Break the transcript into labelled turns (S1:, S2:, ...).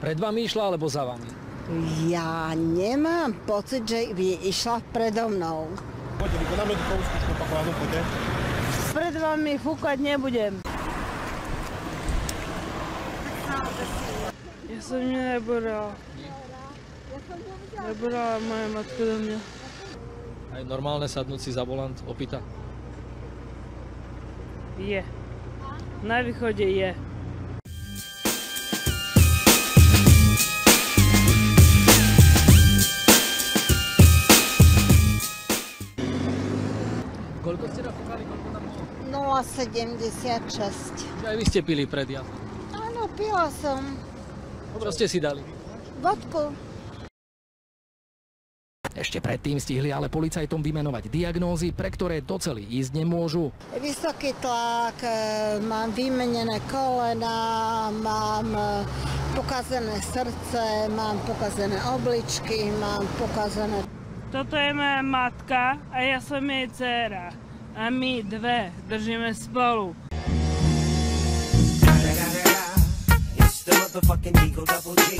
S1: Pred vami išla alebo za vami?
S2: Ja nemám pocit, že by išla predo mnou.
S3: Poďte, vykonáme dýchovú skúšku opakovanú, poďte.
S2: Pred vami fúkať nebudem.
S4: Ja som neborala. Neborala moja matka do mňa.
S1: Aj normálne sadnúť si za volant opýta?
S4: Je. Na východe je.
S1: Koľko ste nafúkali? Koľko tam bolo?
S2: 0,76.
S1: Čiže aj vy ste pili pred jazdou?
S2: Áno, pila som.
S1: Čo ste si dali?
S2: Vodku.
S1: Ešte predtým stihli ale policajtom vymenovať diagnózy, pre ktoré do celý ísť nemôžu.
S2: Vysoký tlak, mám vymenené kolena, mám pokazené srdce, mám pokazené obličky, mám pokazené...
S4: Toto je moja matka a ja som jej dcéra. A my dve držíme spolu.
S5: It's the motherfucking Eagle Double G.